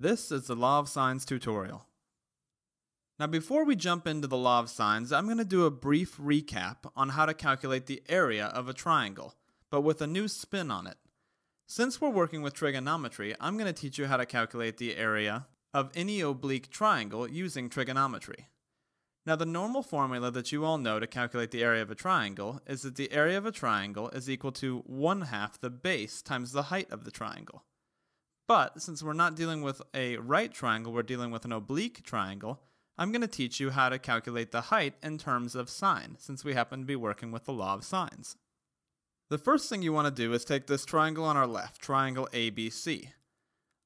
This is the Law of Sines tutorial. Now before we jump into the Law of Sines, I'm going to do a brief recap on how to calculate the area of a triangle, but with a new spin on it. Since we're working with trigonometry, I'm going to teach you how to calculate the area of any oblique triangle using trigonometry. Now the normal formula that you all know to calculate the area of a triangle is that the area of a triangle is equal to 1/2 the base times the height of the triangle. But since we're not dealing with a right triangle, we're dealing with an oblique triangle, I'm going to teach you how to calculate the height in terms of sine, since we happen to be working with the law of sines. The first thing you want to do is take this triangle on our left, triangle ABC.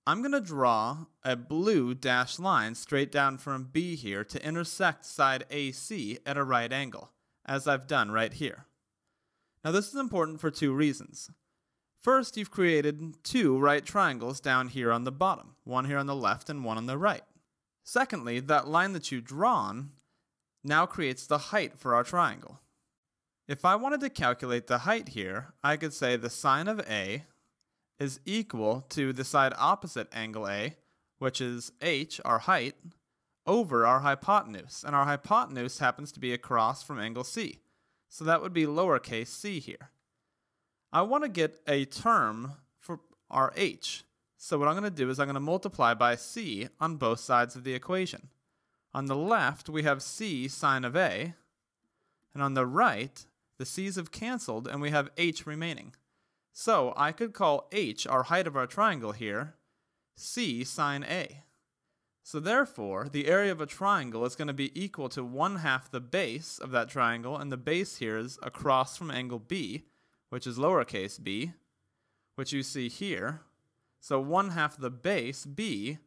I'm going to draw a blue dashed line straight down from B here to intersect side AC at a right angle, as I've done right here. Now this is important for two reasons. First, you've created two right triangles down here on the bottom, one here on the left and one on the right. Secondly, that line that you've drawn now creates the height for our triangle. If I wanted to calculate the height here, I could say the sine of A is equal to the side opposite angle A, which is h, our height, over our hypotenuse. And our hypotenuse happens to be across from angle C. So that would be lowercase c here. I want to get a term for our h. So what I'm going to do is I'm going to multiply by c on both sides of the equation. On the left, we have c sine of A, and on the right, the c's have canceled and we have h remaining. So I could call h, our height of our triangle here, c sine A. So therefore, the area of a triangle is going to be equal to 1/2 the base of that triangle, and the base here is across from angle B, which is lowercase b, which you see here. So 1/2 the base, b,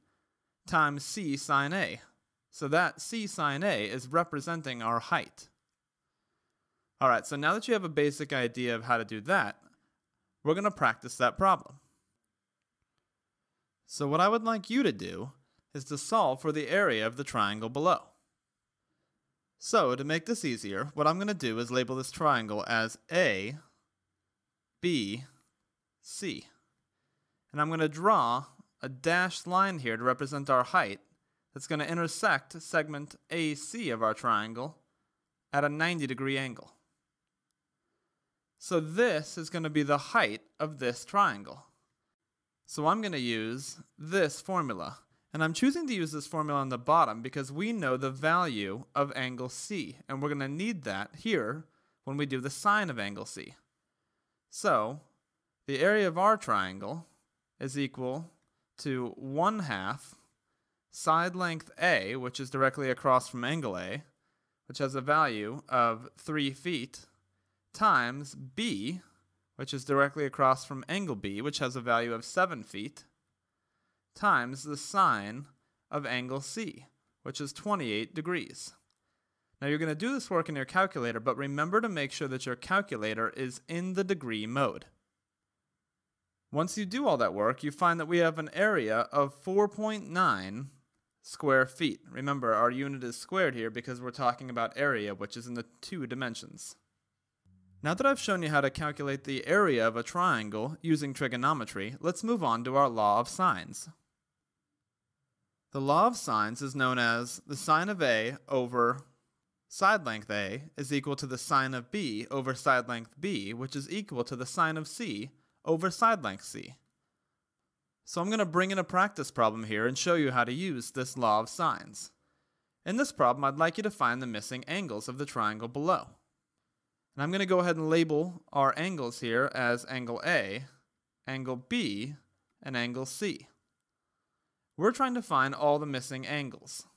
times c sine A. So that c sine A is representing our height. Alright, so now that you have a basic idea of how to do that, we're going to practice that problem. So what I would like you to do is to solve for the area of the triangle below. So to make this easier, what I'm going to do is label this triangle as A, B, C. And I'm going to draw a dashed line here to represent our height that's going to intersect segment AC of our triangle at a 90-degree angle. So this is going to be the height of this triangle. So I'm going to use this formula. And I'm choosing to use this formula on the bottom because we know the value of angle C. And we're going to need that here when we do the sine of angle C. So the area of our triangle is equal to 1/2 side length A, which is directly across from angle A, which has a value of 3 feet, times B, which is directly across from angle B, which has a value of 7 feet, times the sine of angle C, which is 28 degrees. Now you're going to do this work in your calculator, but remember to make sure that your calculator is in the degree mode. Once you do all that work, you find that we have an area of 4.9 square feet. Remember, our unit is squared here because we're talking about area, which is in the 2 dimensions. Now that I've shown you how to calculate the area of a triangle using trigonometry, let's move on to our law of sines. The law of sines is known as the sine of A over side length A is equal to the sine of B over side length B, which is equal to the sine of C over side length C. So I'm going to bring in a practice problem here and show you how to use this law of sines. In this problem, I'd like you to find the missing angles of the triangle below. And I'm going to go ahead and label our angles here as angle A, angle B, and angle C. We're trying to find all the missing angles.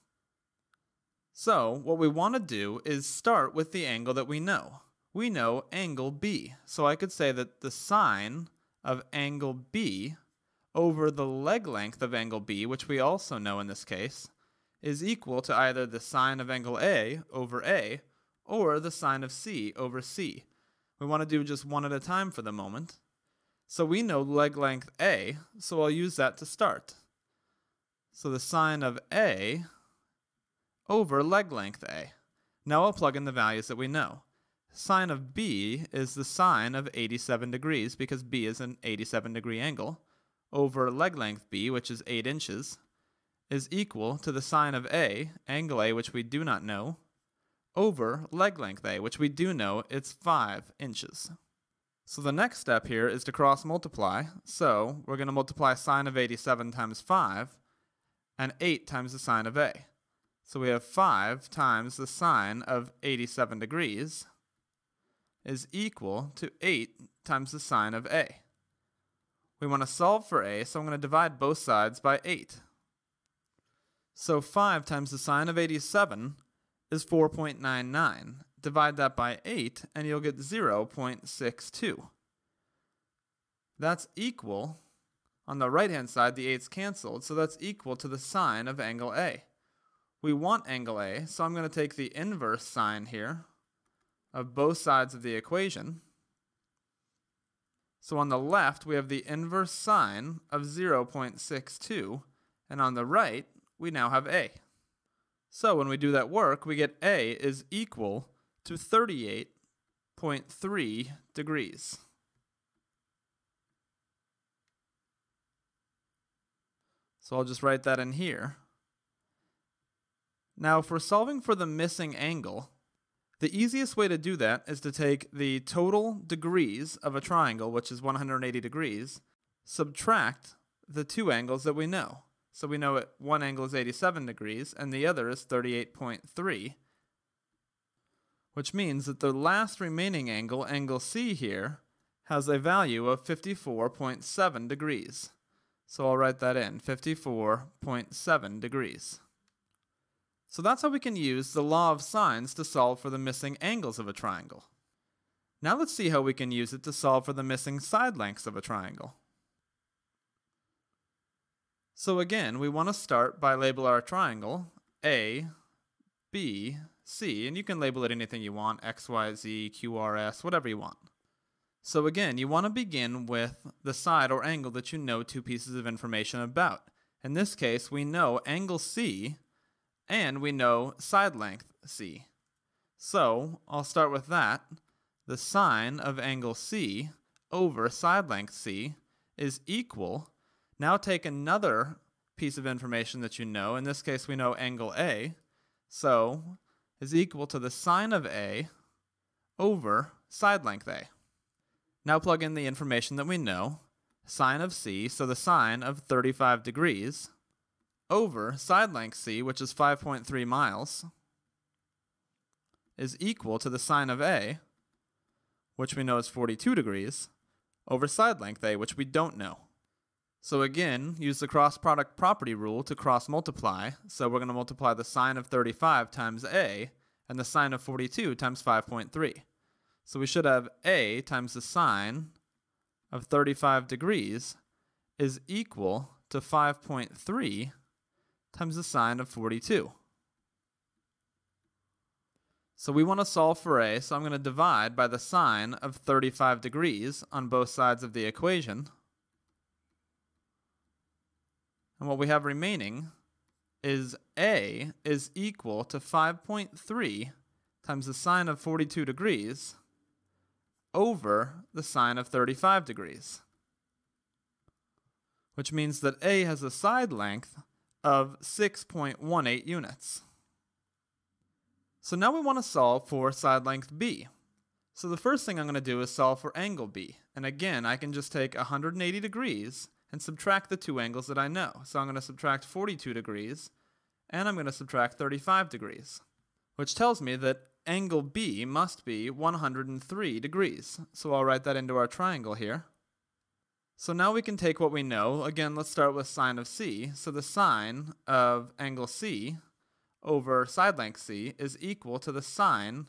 So what we want to do is start with the angle that we know. We know angle B. So I could say that the sine of angle B over the leg length of angle B, which we also know in this case, is equal to either the sine of angle A over A or the sine of C over C. We want to do just one at a time for the moment. So we know leg length A, so I'll use that to start. So the sine of A over leg length A. Now I'll plug in the values that we know. Sine of B is the sine of 87 degrees because B is an 87 degree angle over leg length B, which is 8 inches. is equal to the sine of A, angle A, which we do not know, over leg length A, which we do know it's 5 inches. So the next step here is to cross multiply. So we're going to multiply sine of 87 times 5 and 8 times the sine of A. So we have 5 times the sine of 87 degrees is equal to 8 times the sine of A. We want to solve for A, so I'm going to divide both sides by 8. So 5 times the sine of 87 is 4.99. Divide that by 8, and you'll get 0.62. That's equal, on the right-hand side, the 8's canceled, so that's equal to the sine of angle A. We want angle A, so I'm going to take the inverse sine here of both sides of the equation. So on the left, we have the inverse sine of 0.62, and on the right, we now have A. So when we do that work, we get A is equal to 38.3 degrees. So I'll just write that in here. Now, if we're solving for the missing angle, the easiest way to do that is to take the total degrees of a triangle, which is 180 degrees, subtract the two angles that we know. So we know one angle is 87 degrees and the other is 38.3, which means that the last remaining angle, angle C here, has a value of 54.7 degrees. So I'll write that in, 54.7 degrees. So that's how we can use the law of sines to solve for the missing angles of a triangle. Now let's see how we can use it to solve for the missing side lengths of a triangle. So again, we want to start by labeling our triangle A, B, C, and you can label it anything you want, X, Y, Z, Q, R, S, whatever you want. So again, you want to begin with the side or angle that you know two pieces of information about. In this case, we know angle C and we know side length C. So I'll start with that. The sine of angle C over side length C is equal. Now take another piece of information that you know. In this case, we know angle A. So is equal to the sine of A over side length A. Now plug in the information that we know. Sine of C, so the sine of 35 degrees, over side length C, which is 5.3 miles, is equal to the sine of A, which we know is 42 degrees, over side length A, which we don't know. So again, use the cross product property rule to cross multiply. So we're going to multiply the sine of 35 times A and the sine of 42 times 5.3. So we should have A times the sine of 35 degrees is equal to 5.3 times the sine of 42. So we want to solve for A, so I'm going to divide by the sine of 35 degrees on both sides of the equation. And what we have remaining is A is equal to 5.3 times the sine of 42 degrees over the sine of 35 degrees, which means that A has a side length of 6.18 units. So now we want to solve for side length B. So the first thing I'm going to do is solve for angle B. And again, I can just take 180 degrees and subtract the two angles that I know. So I'm going to subtract 42 degrees and I'm going to subtract 35 degrees, which tells me that angle B must be 103 degrees. So I'll write that into our triangle here. So now we can take what we know. Again, let's start with sine of C. So the sine of angle C over side length C is equal to the sine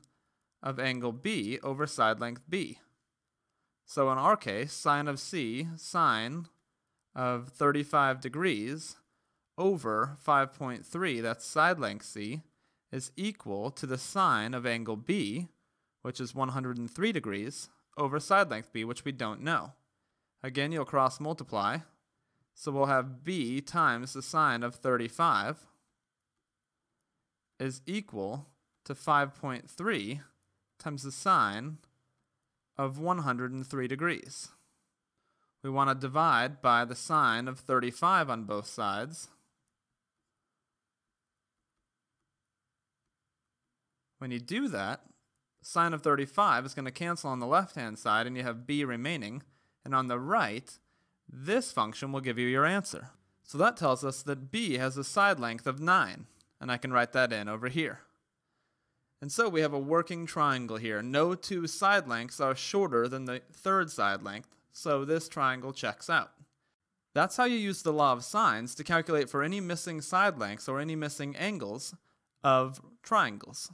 of angle B over side length B. So in our case, sine of C, sine of 35 degrees over 5.3, that's side length C, is equal to the sine of angle B, which is 103 degrees, over side length B, which we don't know. Again, you'll cross multiply, so we'll have B times the sine of 35 is equal to 5.3 times the sine of 103 degrees. We want to divide by the sine of 35 on both sides. When you do that, sine of 35 is going to cancel on the left-hand side, and you have b remaining. And on the right, this function will give you your answer. So that tells us that b has a side length of 9, and I can write that in over here. And so we have a working triangle here. No two side lengths are shorter than the third side length, so this triangle checks out. That's how you use the law of sines to calculate for any missing side lengths or any missing angles of triangles.